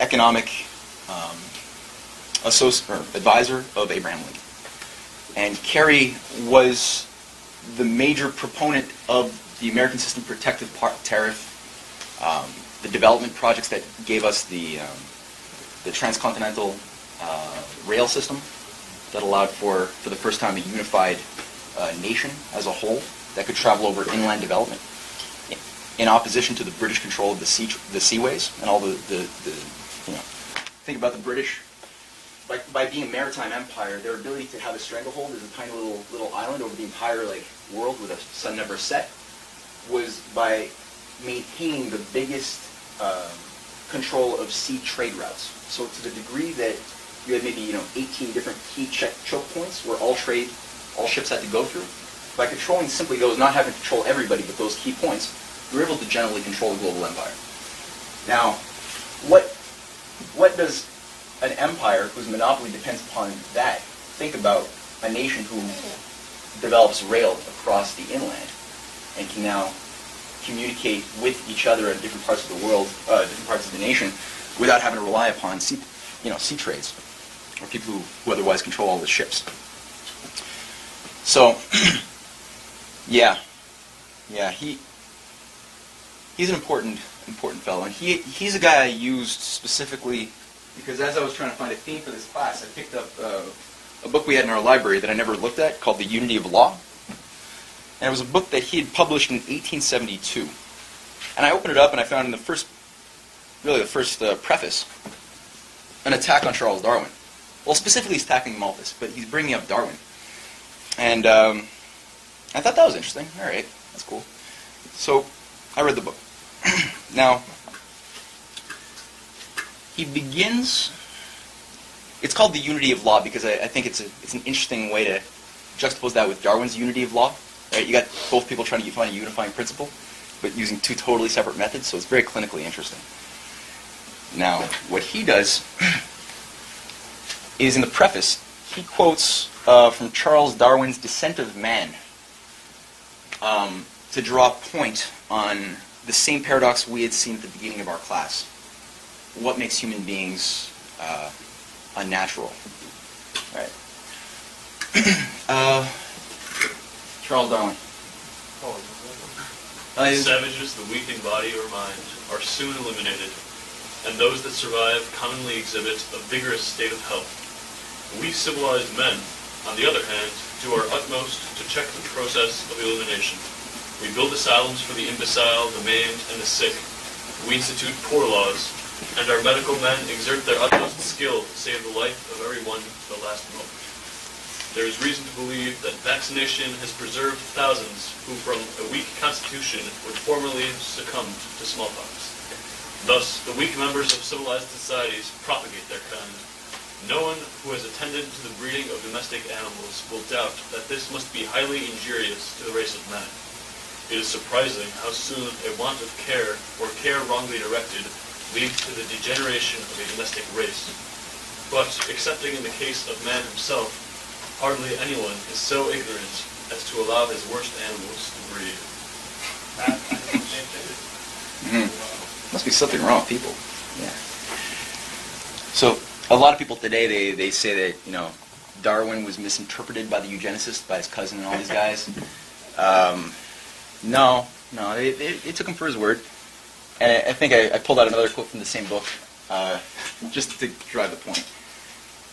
economic advisor of Abraham Lincoln. And Carey was the major proponent of the American System Protective Tariff, the development projects that gave us the transcontinental rail system that allowed for the first time, a unified nation as a whole that could travel over inland development, in opposition to the British control of the seaways and all the think about the British. By being a maritime empire, their ability to have a stranglehold as a tiny little island over the entire world with a sun never set was by maintaining the biggest control of sea trade routes. So to the degree that you had maybe 18 different key choke points where all ships had to go through, by controlling simply those, not having to control everybody but those key points, you were able to generally control the global empire. Now, what does an empire whose monopoly depends upon that think about a nation who develops rail across the inland and can now communicate with each other in different parts of the world, different parts of the nation, without having to rely upon sea trades or people who otherwise control all the ships? So, yeah, he's an important fellow, and he's a guy I used specifically because as I was trying to find a theme for this class, I picked up a book we had in our library that I never looked at called The Unity of Law. And it was a book that he had published in 1872. And I opened it up and I found in the first preface an attack on Charles Darwin. Well, specifically he's attacking Malthus, but he's bringing up Darwin. And I thought that was interesting. All right, that's cool. So I read the book. Now, he begins. It's called The Unity of Law because I think it's an interesting way to juxtapose that with Darwin's unity of law. Right? You got both people trying to find a unifying principle, but using two totally separate methods, so it's very clinically interesting. Now, what he does is in the preface, he quotes from Charles Darwin's Descent of Man to draw a point on the same paradox we had seen at the beginning of our class. What makes human beings unnatural? Right. Charles Darwin. Savages, the weak in body or mind, are soon eliminated, and those that survive commonly exhibit a vigorous state of health. We civilized men, on the other hand, do our utmost to check the process of elimination. We build asylums for the imbecile, the maimed, and the sick. We institute poor laws, and our medical men exert their utmost skill to save the life of every one to the last moment. There is reason to believe that vaccination has preserved thousands who from a weak constitution would formerly succumb to smallpox. Thus, the weak members of civilized societies propagate their kind. No one who has attended to the breeding of domestic animals will doubt that this must be highly injurious to the race of man. It is surprising how soon a want of care, or care wrongly directed, leads to the degeneration of a domestic race. But, excepting in the case of man himself, hardly anyone is so ignorant as to allow his worst animals to breed. Must be something wrong with people. Yeah. So a lot of people today they say that Darwin was misinterpreted by the eugenicists, by his cousin and all these guys. No, they took him for his word. And I think I pulled out another quote from the same book just to drive the point.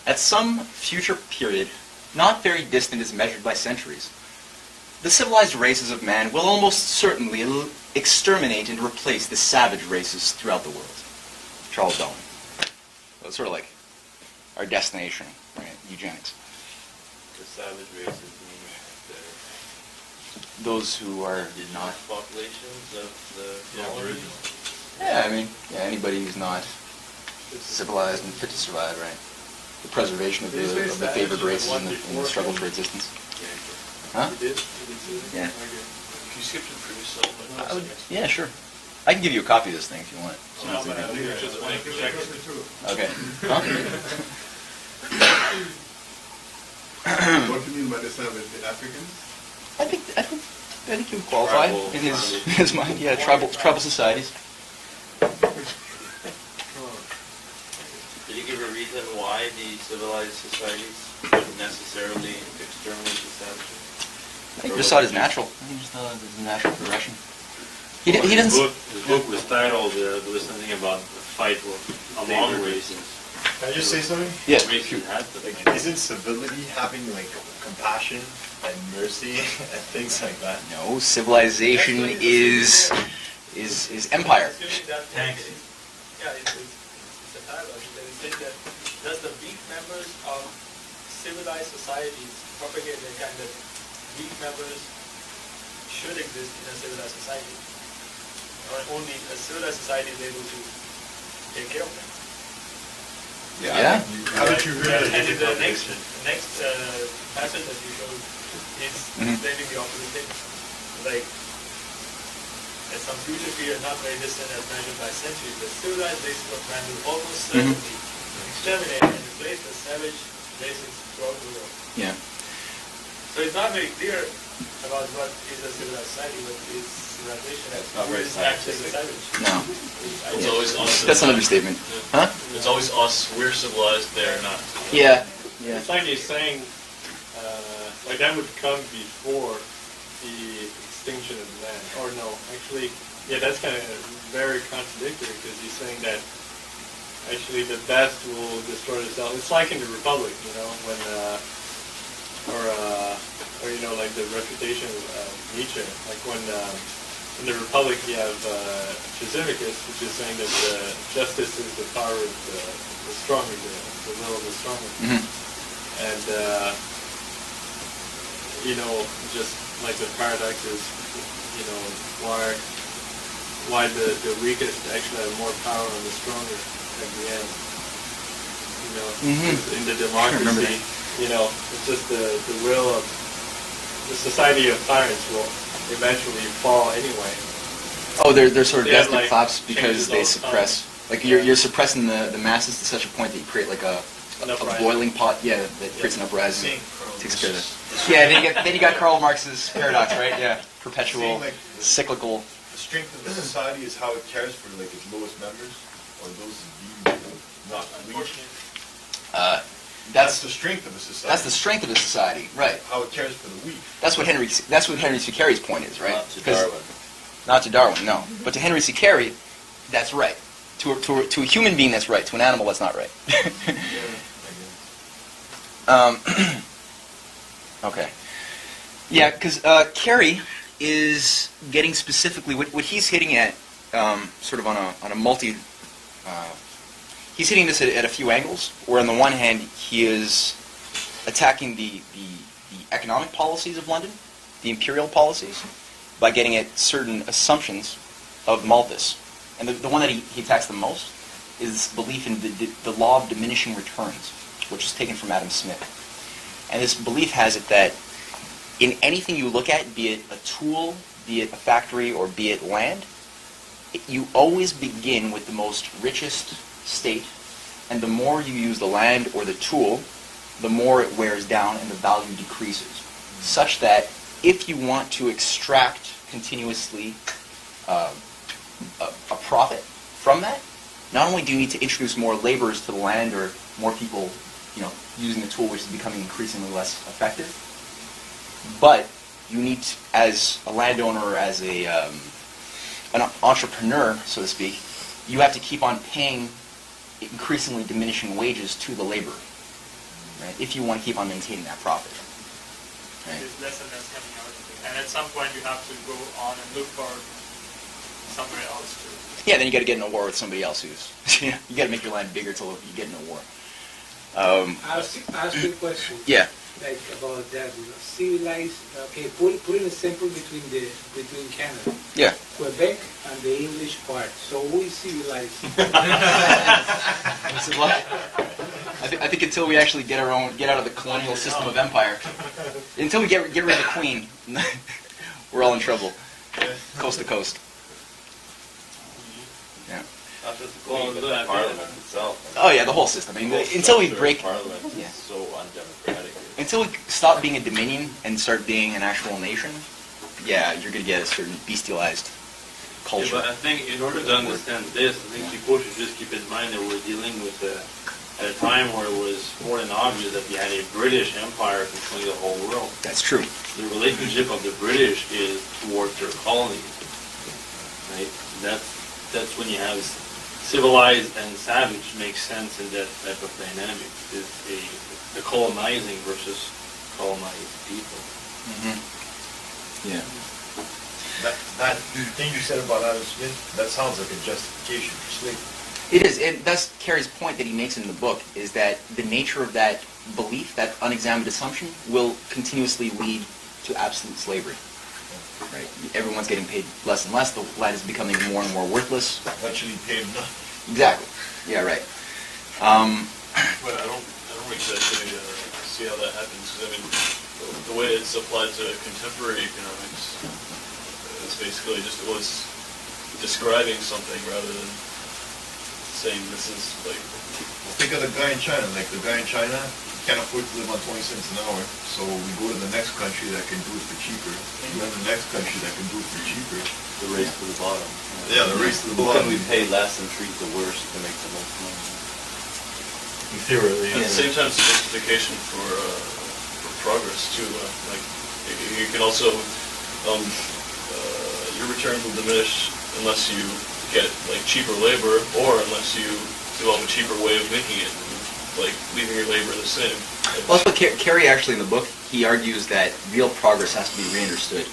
At some future period, not very distant as measured by centuries, the civilized races of man will almost certainly exterminate and replace the savage races throughout the world. Charles Darwin. So it's sort of like our destination, right? Eugenics. The savage races mean those who are the not populations of the Aboriginals. Yeah, I mean, anybody who's not civilized and fit to survive, right? The preservation of the favored races in the struggle for existence. Huh? Yeah. Can you skip to the previous slide? Yeah, sure. I can give you a copy of this thing if you want. Okay. Huh? What do you mean by the savage? The Africans? I think he would qualify in his mind. Yeah, tribal societies. you give a reason why the civilized societies would necessarily exterminate the savages? I think he just saw it as natural. He just thought it was a natural progression. He doesn't. His book was titled, there was something about the fight among races. Can I just say something? Yeah. Races had to. Like, isn't civility having like compassion and mercy and things like that? No, civilization is empire. Thanks. Yeah, it's a paradox. They say that does the weak members of civilized societies propagate the kind of weak members should exist in a civilized society? Or only a civilized society is able to take care of them? Yeah. How did you hear And in the that? next passage that you showed is explaining the opposite thing. Like, at some future period not very distant as measured by centuries, the civilized races of man will almost certainly exterminate and replace the savage races throughout the world. Yeah. So it's not very clear about what is a civilized society, what is civilization, not who very is actually the savage. No. It's always us. That's an understatement. Huh? It's always us. We're civilized. They're not. Yeah. Yeah. It's like he's saying, like that would come before the extinction of man. Or no, actually, yeah, that's kind of very contradictory because he's saying that actually the best will destroy itself. It's like in the Republic, you know, when, or you know, like the refutation of Nietzsche, like when in the Republic you have Sisyphus, which is saying that justice is the power of the stronger, the will of the stronger. And, you know, just like the paradox is, you know, why the weakest actually have more power on the stronger at the end. You know, in the democracy, you know, it's just the will of the society of tyrants will eventually fall anyway. Oh, they're sort of Yeah, desperate like, claps because changes they all the suppress. time. Like you're suppressing the masses to such a point that you create like a uprising. boiling pot. Yeah, that creates an uprising. Takes care of it. Yeah, then you got Karl Marx's paradox, right? Yeah, perpetual, Seeing, like, cyclical. The strength of the society is how it cares for like its lowest members or those deemed not weak. That's the strength of a society. That's the strength of a society, right? How it cares for the weak. That's what Henry C. Carey's point is, right? Not to 'Cause- Darwin. Not to Darwin, no. But to Henry C. Carey, that's right. To a human being, that's right. To an animal, that's not right. Okay. Yeah, because Carey is getting specifically what he's hitting at, sort of on a multi. He's hitting this at a few angles. Where on the one hand, he is attacking the economic policies of London, the imperial policies, by getting at certain assumptions of Malthus. And the one that he attacks the most is belief in the law of diminishing returns, which is taken from Adam Smith. And this belief has it that in anything you look at, be it a tool, be it a factory, or be it land, you always begin with the most richest state, and the more you use the land or the tool, the more it wears down and the value decreases. Such that if you want to extract continuously a profit from that, not only do you need to introduce more laborers to the land or more people, you know, using the tool, which is becoming increasingly less effective, but you need to, as a landowner or as an entrepreneur, so to speak, you have to keep on paying increasingly diminishing wages to the laborer, right? If you want to keep on maintaining that profit. Right? There's less and less coming out of it. And at some point you have to go on and look for somewhere else to. Yeah, then you got to get in a war with somebody else who's. You got to make your land bigger till you get in a war. Ask you a question. Yeah. Like about that, you know, civilized. Okay, put in a sample between Canada. Yeah. Quebec and the English part. So we civilized. I think until we actually get out of the colonial system of empire, until we get rid of the Queen, we're all in trouble, coast to coast. Yeah. Not just the Queen, but the Parliament itself. Oh yeah, the whole system. I mean, until we break, Parliament yeah. is so undemocratic. until we stop being a dominion and start being an actual nation, yeah, you're gonna get a certain bestialized culture. Yeah, but I think in order to understand this, I think people should just keep in mind that we're dealing with time where it was more than obvious that you had a British Empire controlling the whole world. That's true. The relationship of the British is towards their colonies, right? That's when you have civilized and savage makes sense in that type of dynamic. It's the colonizing versus colonized people. Mm-hmm. Yeah. That thing you said about Adam Smith, that sounds like a justification for slavery. It is, and that's Carey's point that he makes in the book, is that the nature of that belief, that unexamined assumption, will continuously lead to absolute slavery. Right? Everyone's getting paid less and less, the land is becoming more and more worthless. Eventually paid nothing. Exactly. Yeah, right. But I don't exactly see how that happens. 'Cause I mean, the way it's applied to contemporary economics is basically just it was describing something rather than saying this is like. Well, think of the guy in China. Like the guy in China can't afford to live on 20 cents an hour, so we go to the next country that can do it for cheaper. We have the next country that can do it for cheaper. The race to the bottom. Yeah, the race to the Who bottom. can we pay less and treat the worst to make the most money? In theory, At the same time, it's a justification for progress too. Like you can also your returns will diminish unless you get like cheaper labor, or unless you develop a cheaper way of making it, like leaving your labor the same. Well, that's what Carey actually in the book, he argues that real progress has to be re-understood.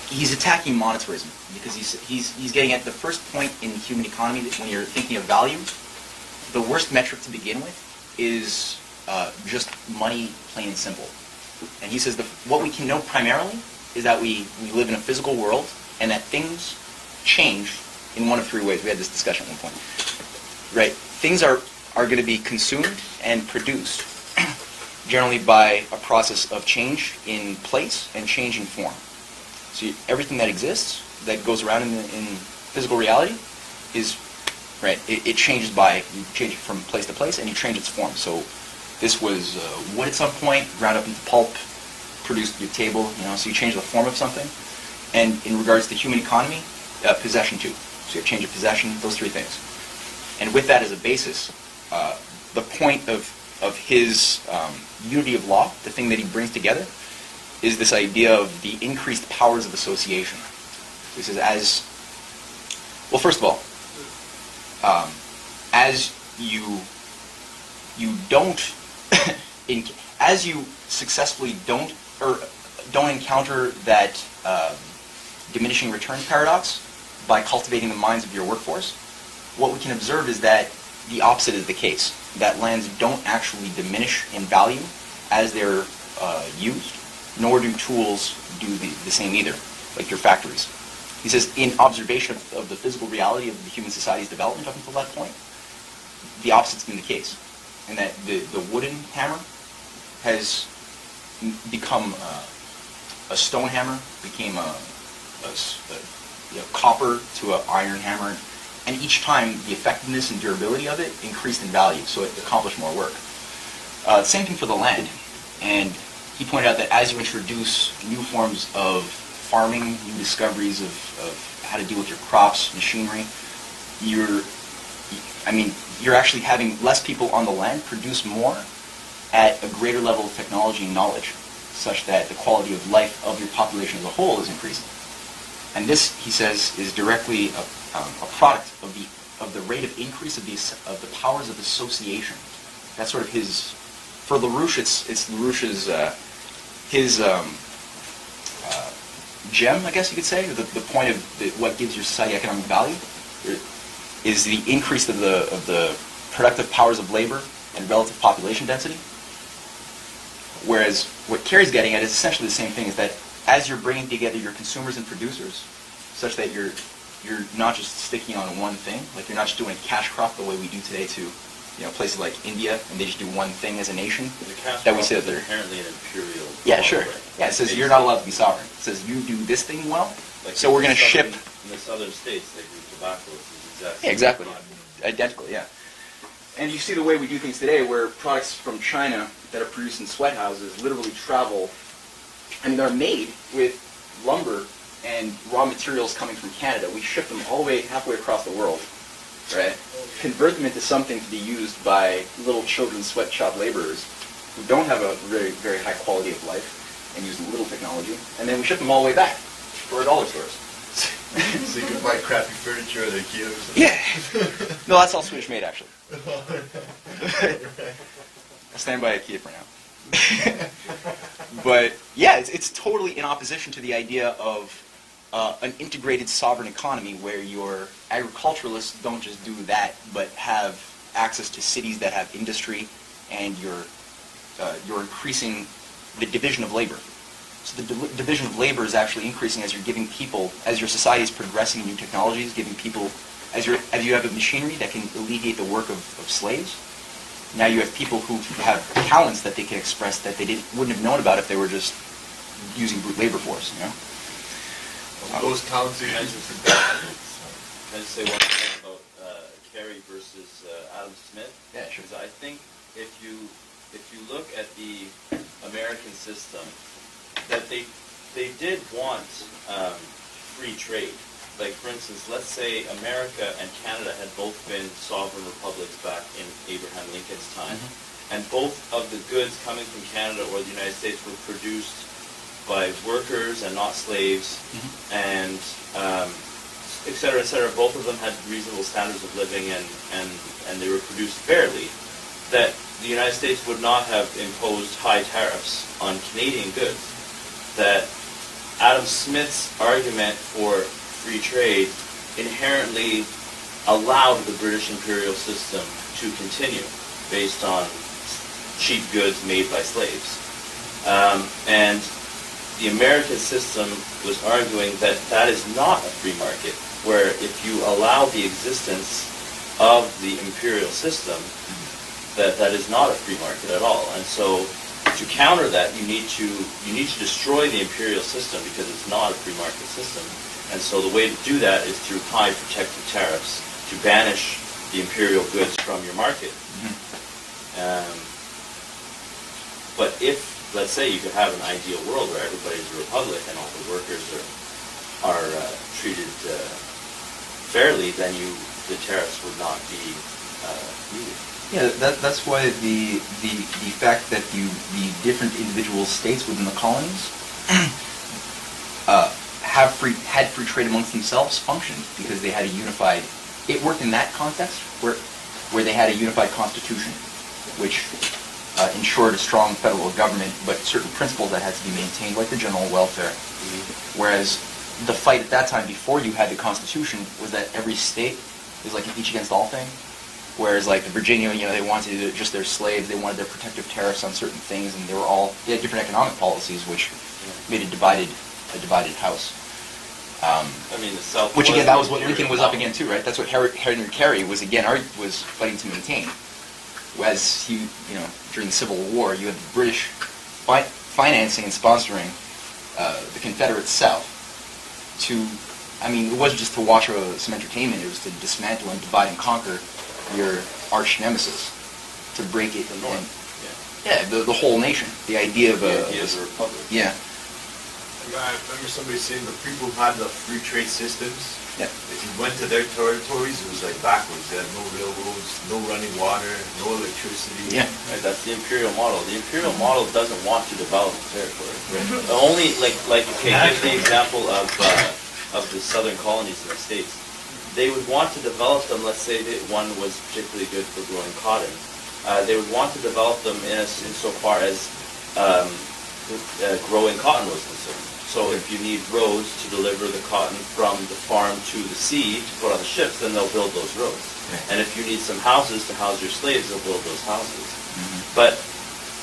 He's attacking monetarism because he's getting at the first point in the human economy that when you're thinking of value, the worst metric to begin with is just money, plain and simple. And he says what we can know primarily is that we live in a physical world and that things change in one of three ways. We had this discussion at one point. Right? Things are going to be consumed and produced generally by a process of change in place and change in form. So everything that exists, that goes around in physical reality, is right. It changes you change it from place to place, and you change its form. So this was wood at some point, ground up into pulp, produced your table. So you change the form of something. And in regards to human economy, possession too. So you have change of possession, those three things. And with that as a basis, the point of his unity of law, the thing that he brings together, is this idea of the increased powers of association. He says, first of all, as you don't, as you successfully don't encounter that diminishing return paradox by cultivating the minds of your workforce, what we can observe is that the opposite is the case. That lands don't actually diminish in value as they're used, nor do tools do the same either, like your factories. He says, in observation of the physical reality of the human society's development up until that point, the opposite's been the case, and that the wooden hammer has become a stone hammer, became a copper to an iron hammer, and each time the effectiveness and durability of it increased in value, so it accomplished more work. Same thing for the land, and he pointed out that as you introduce new forms of farming, new discoveries of how to deal with your crops, machinery, you're actually having less people on the land produce more at a greater level of technology and knowledge, such that the quality of life of your population as a whole is increasing. And this, he says, is directly a product of the rate of increase of the powers of association. That's sort of his. For LaRouche, it's LaRouche's gem, I guess you could say. The point of what gives your society economic value is the increase of the productive powers of labor and relative population density. Whereas what Carey's getting at is essentially the same thing: is that as you're bringing together your consumers and producers, such that you're not just sticking on one thing, like you're not just doing a cash crop the way we do today to places like India, and they just do one thing as a nation. The cash that we crop say is that they're inherently an imperial. Yeah, sure. Right? Yeah, it says you're not allowed to be sovereign. It says you do this thing well, Like so we're going to ship. In the southern states, they do tobacco. It's Exactly. Identical, yeah. And you see the way we do things today, where products from China that are produced in sweat houses literally travel. They're made with lumber and raw materials coming from Canada. We ship them all the way halfway across the world, right? Convert them into something to be used by little children sweatshop laborers who don't have a very, very high quality of life and use little technology, and then we ship them all the way back for $1 stores. So you can buy crappy furniture at IKEA or something? Yeah. No, that's all Swedish made, actually. I'll stand by IKEA for now. But yeah, it's totally in opposition to the idea of an integrated sovereign economy where your agriculturalists don't just do that, but have access to cities that have industry, and you're increasing the division of labor. So the division of labor is actually increasing as you're giving people, as your society is progressing in new technologies, giving people, as you have a machinery that can alleviate the work of slaves. Now you have people who have talents that they can express that they wouldn't have known about if they were just using brute labor force, you know? Those talents are used for Can I just say one thing about Carey versus Adam Smith? Yeah, sure. Because I think if you look at the American system, that they did want free trade. Like, for instance, let's say America and Canada had both been sovereign republics back in Abraham Lincoln's time, and both of the goods coming from Canada or the United States were produced by workers and not slaves, and et cetera, et cetera. Both of them had reasonable standards of living, and they were produced fairly. That the United States would not have imposed high tariffs on Canadian goods. That Adam Smith's argument for free trade inherently allowed the British imperial system to continue based on cheap goods made by slaves. And the American system was arguing that that is not a free market, where if you allow the existence of the imperial system, that is not a free market at all. And so to counter that, you need to destroy the imperial system because it's not a free market system. And so the way to do that is through high protective tariffs, to banish the imperial goods from your market. But if, let's say, you could have an ideal world where everybody's a republic and all the workers are treated fairly, then the tariffs would not be needed. Yeah, that's why the fact that the different individual states within the colonies had free trade amongst themselves functioned because they had a unified. It worked in that context where they had a unified constitution, which ensured a strong federal government, but certain principles that had to be maintained, like the general welfare. Whereas the fight at that time, before you had the constitution, was that every state was like an each against all thing. Whereas like Virginia, they wanted just their slaves, they wanted their protective tariffs on certain things, and they had different economic policies, which made a divided house. I mean, the South. Which again, that was what Lincoln was up against too, right? That's what Henry Carey was was fighting to maintain. Whereas during the Civil War, you had the British financing and sponsoring the Confederate South it wasn't just to watch some entertainment, it was to dismantle and divide and conquer your arch nemesis, to break it. The North. The whole nation. The idea of a republic. Yeah. I remember somebody saying the people who had the free trade systems, Yeah. if you went to their territories, it was like backwards. They had no railroads, no running water, no electricity. Yeah. Right, that's the imperial model. The imperial model doesn't want to develop the territory. Right. Only give the example of the southern colonies in the States. They would want to develop them. Let's say that one was particularly good for growing cotton. They would want to develop them insofar as growing cotton was concerned. So if you need roads to deliver the cotton from the farm to the sea to put on the ships, then they'll build those roads. And if you need some houses to house your slaves, they'll build those houses. But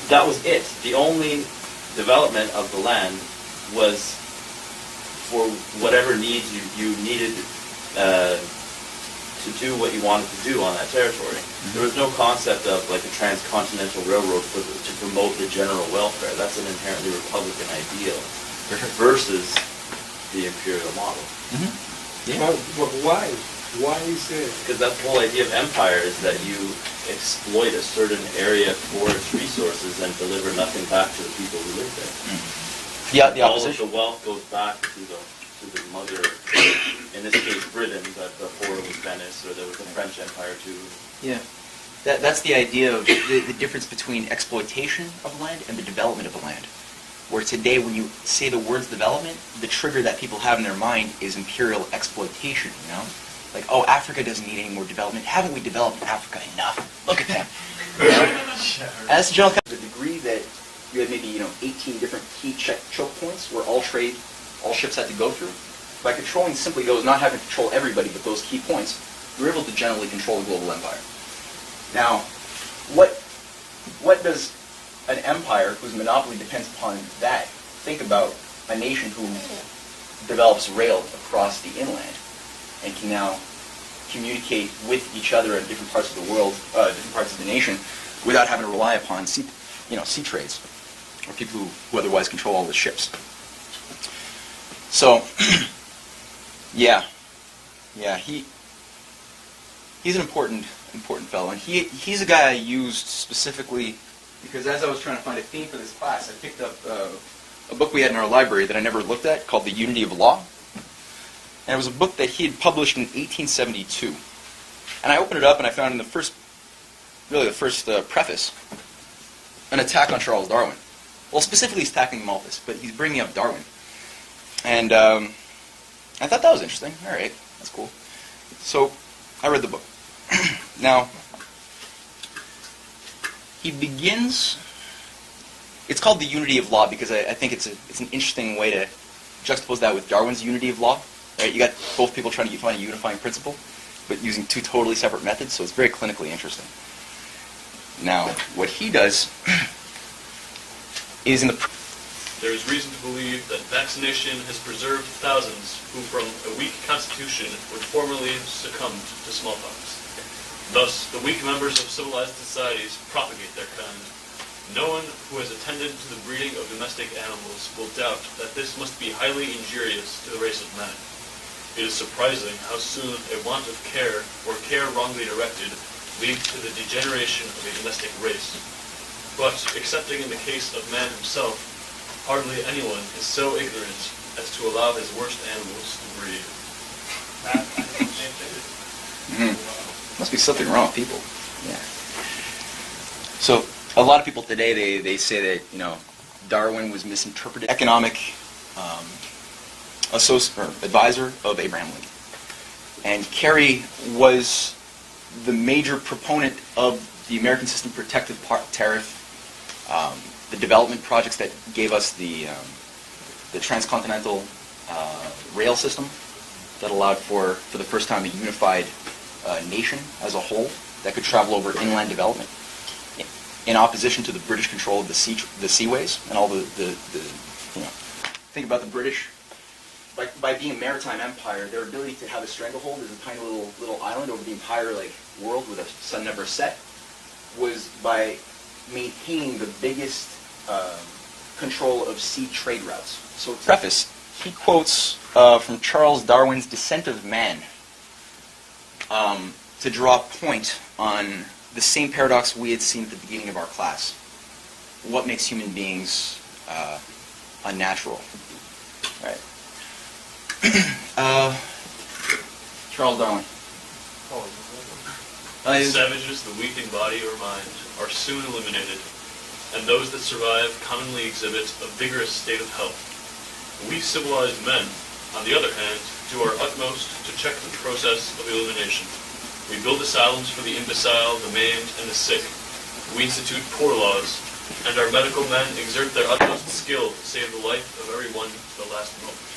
that was it. The only development of the land was for whatever needs you needed to do what you wanted to do on that territory. There was no concept of like a transcontinental railroad to promote the general welfare. That's an inherently Republican ideal versus the imperial model. But why? Why is it? Because that's the whole idea of empire, is that you exploit a certain area for its resources and deliver nothing back to the people who live there. The opposition. All of the wealth goes back to to the mother, in this case Britain, but before it was Venice, or there was the French Empire too. Yeah. That's the idea of the difference between exploitation of land and the development of the land. Where today, when you say the words development, the trigger that people have in their mind is imperial exploitation, you know? Like, oh, Africa doesn't need any more development. Haven't we developed Africa enough? Look at them. You know? As the general the degree that you had maybe, 18 different key choke points where all ships had to go through, by controlling simply those, not having to control everybody, but those key points, you were able to generally control the global empire. Now, what does an empire whose monopoly depends upon that think about a nation who develops rail across the inland and can now communicate with each other in different parts of the world, different parts of the nation, without having to rely upon sea trades or people who otherwise control all the ships? So, yeah, he's an important fellow, and he's a guy I used specifically because as I was trying to find a theme for this class, I picked up a book we had in our library that I never looked at called The Unity of Law, and it was a book that he had published in 1872. And I opened it up and I found in the first preface an attack on Charles Darwin. Well, specifically he's attacking Malthus, but he's bringing up Darwin. And I thought that was interesting. All right, that's cool. So I read the book. Now, he begins. It's called The Unity of Law because I think it's an interesting way to juxtapose that with Darwin's Unity of Law. Right? You got both people trying to find a unifying principle, but using two totally separate methods, so it's very clinically interesting. Now, what he does is There is reason to believe that vaccination has preserved thousands who from a weak constitution would formerly have succumbed to smallpox. Thus, the weak members of civilized societies propagate their kind. No one who has attended to the breeding of domestic animals will doubt that this must be highly injurious to the race of man. It is surprising how soon a want of care, or care wrongly directed, leads to the degeneration of a domestic race. But, excepting in the case of man himself, hardly anyone is so ignorant as to allow his worst animals to breed. Must be something wrong with people. Yeah. So a lot of people today they say that Darwin was misinterpreted. Economic advisor of Abraham Lincoln, and Carey was the major proponent of the American system protective tariff. The development projects that gave us the transcontinental rail system that allowed for the first time a unified nation as a whole that could travel over inland development, in opposition to the British control of the seaways and all the think about the British. By being a maritime empire, their ability to have a stranglehold as a tiny little island over the entire world with a sun never set was by maintaining the biggest control of sea trade routes. So, preface, he quotes from Charles Darwin's Descent of Man to draw a point on the same paradox we had seen at the beginning of our class. What makes human beings unnatural? Right. Charles Darwin. Savages, the weak in body or mind, are soon eliminated, and those that survive commonly exhibit a vigorous state of health. We civilized men, on the other hand, do our utmost to check the process of elimination. We build asylums for the imbecile, the maimed, and the sick. We institute poor laws, and our medical men exert their utmost skill to save the life of everyone to the last moment.